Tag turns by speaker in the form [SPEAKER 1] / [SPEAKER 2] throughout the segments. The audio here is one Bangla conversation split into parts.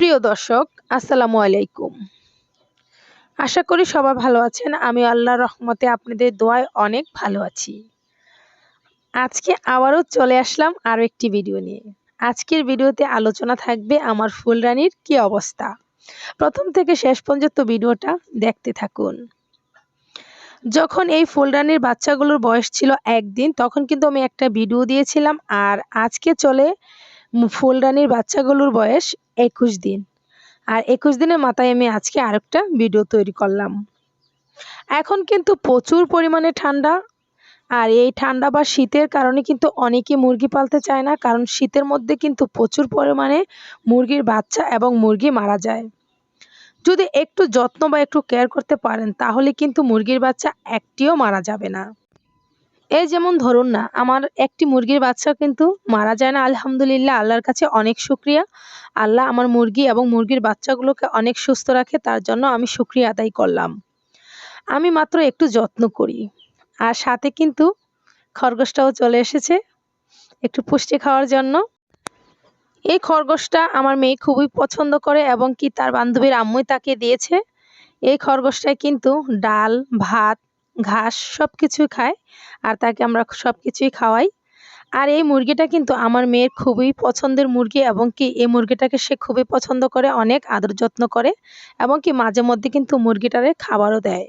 [SPEAKER 1] প্রিয় দর্শক, আসসালামু আলাইকুম। আশা করি সবাই ভালো আছেন। আমি আল্লাহর রহমতে আপনাদের দোয়ায় অনেক ভালো আছি। আজকে আবারও চলে আসলাম আরো একটি ভিডিও নিয়ে। আজকের ভিডিওতে আলোচনা থাকবে আমার ফুলরানির কি অবস্থা। প্রথম থেকে শেষ পর্যন্ত ভিডিওটা দেখতে থাকুন। যখন এই ফুলরানির বাচ্চাগুলোর বয়স ছিল ১ দিন, তখন কিন্তু আমি একটা ভিডিও দিয়েছিলাম। আর আজকে চলে ফুলরানির বাচ্চাগুলোর বয়স ২১ দিন। আর ২১ দিনের মাথায় আমি আজকে আরেকটা ভিডিও তৈরি করলাম। এখন কিন্তু প্রচুর পরিমাণে ঠান্ডা। আর এই ঠান্ডা বা শীতের কারণে কিন্তু অনেকে মুরগি পালতে চায় না, কারণ শীতের মধ্যে কিন্তু প্রচুর পরিমাণে মুরগির বাচ্চা এবং মুরগি মারা যায়। যদি একটু যত্ন বা একটু কেয়ার করতে পারেন, তাহলে কিন্তু মুরগির বাচ্চা একটিও মারা যাবে না। এই যেমন ধরুন না, আমার একটি মুরগির বাচ্চা কিন্তু মারা যায় না, আলহামদুলিল্লাহ। আল্লাহর কাছে অনেক শুকরিয়া। আল্লাহ আমার মুরগি এবং মুরগির বাচ্চাগুলোকে অনেক সুস্থ রাখে, তার জন্য আমি শুকরিয়া আদায় করলাম। আমি মাত্র একটু যত্ন করি। আর সাথে কিন্তু খরগোশটাও চলে এসেছে একটু পুষ্টি খাওয়ার জন্য। এই খরগোশটা আমার মেয়ে খুবই পছন্দ করে এবং কি তার বান্ধবীর আম্মুই তাকে দিয়েছে। এই খরগোশটাই কিন্তু ডাল, ভাত, ঘাস সবকিছুই খায়। আর তাকে আমরা সবকিছুই খাওয়াই। আর এই মুরগিটা কিন্তু আমার মেয়ের খুবই পছন্দের মুরগি এবং কি এই মুরগিটাকে সে খুবই পছন্দ করে, অনেক আদর যত্ন করে এবং কি মাঝে মধ্যে কিন্তু মুরগিটারে খাবারও দেয়।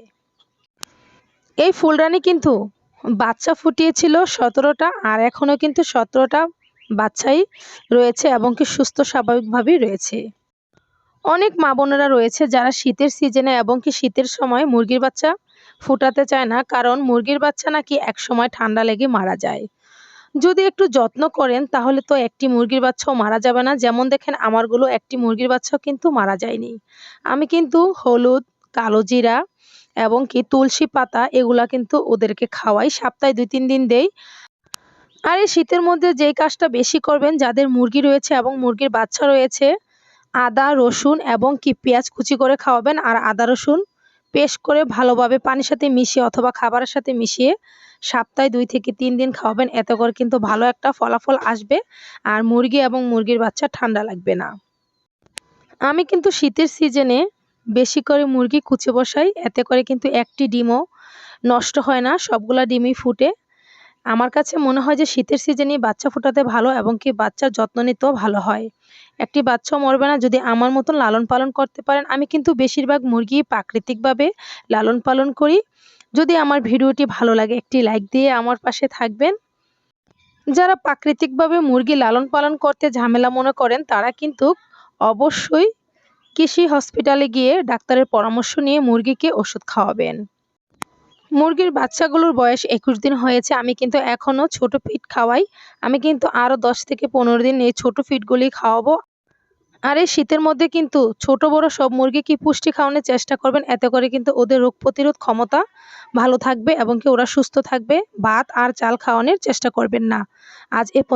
[SPEAKER 1] এই ফুলরানী কিন্তু বাচ্চা ফুটিয়েছিল ১৭টা, আর এখনও কিন্তু ১৭টা বাচ্চাই রয়েছে এবং কি সুস্থ স্বাভাবিকভাবেই রয়েছে। অনেক মা বোনেরা রয়েছে যারা শীতের সিজনে এবং কি শীতের সময় মুরগির বাচ্চা ফুটাতে চায় না, কারণ মুরগির বাচ্চা নাকি একসময় ঠান্ডা লেগে মারা যায়। যদি একটু যত্ন করেন তাহলে তো একটি মুরগির বাচ্চাও মারা যাবে না। যেমন দেখেন আমারগুলো একটি মুরগির বাচ্চাও কিন্তু মারা যায়নি। আমি কিন্তু হলুদ, কালো জিরা এবং কি তুলসী পাতা এগুলা কিন্তু ওদেরকে খাওয়াই, সপ্তাহে ২-৩ দিন দেই। আর এই শীতের মধ্যে যেই কাজটা বেশি করবেন, যাদের মুরগি রয়েছে এবং মুরগির বাচ্চা রয়েছে, আদা, রসুন এবং কি পেঁয়াজ কুচি করে খাওয়াবেন। আর আদা রসুন পেস্ট করে ভালোভাবে পানির সাথে মিশিয়ে অথবা খাবারের সাথে মিশিয়ে সপ্তাহে ২ থেকে ৩ দিন খাওয়াবেন। এতে করে কিন্তু ভালো একটা ফলাফল আসবে। আর মুরগি এবং মুরগির বাচ্চা ঠান্ডা লাগবে না। আমি কিন্তু শীতের সিজনে বেশি করে মুরগি কুচে বসাই। এতে করে কিন্তু একটি ডিমও নষ্ট হয় না, সবগুলা ডিমই ফুটে। আমার কাছে মনে হয় যে শীতের সিজনেই বাচ্চা ফোটাতে ভালো এবং কি বাচ্চার যত্ন নিতেও ভালো হয়। একটি বাচ্চাও মরবে না যদি আমার মতন লালন পালন করতে পারেন। আমি কিন্তু বেশিরভাগ মুরগি প্রাকৃতিকভাবে লালন পালন করি। যদি আমার ভিডিওটি ভালো লাগে একটি লাইক দিয়ে আমার পাশে থাকবেন। যারা প্রাকৃতিকভাবে মুরগি লালন পালন করতে ঝামেলা মনে করেন, তারা কিন্তু অবশ্যই কৃষি হসপিটালে গিয়ে ডাক্তারের পরামর্শ নিয়ে মুরগিকে ওষুধ খাওয়াবেন। মুরগির বাচ্চাগুলোর বয়স ২১ দিন হয়েছে। আমি কিন্তু এখনো ছোট ফিড খাওয়াই। আমি কিন্তু আরো ১০ থেকে ১৫ দিন এই ছোট ফিডগুলি খাওয়াবো। আর এই শীতের মধ্যে কিন্তু ছোট বড় সব মুরগিকে পুষ্টি খাওয়ানোর চেষ্টা করবেন। এতে করে কিন্তু ওদের রোগ প্রতিরোধ ক্ষমতা ভালো থাকবে এবং কি ওরা সুস্থ থাকবে। ভাত আর চাল খাওয়ানোর চেষ্টা করবেন না। আজ এ পর্যন্ত।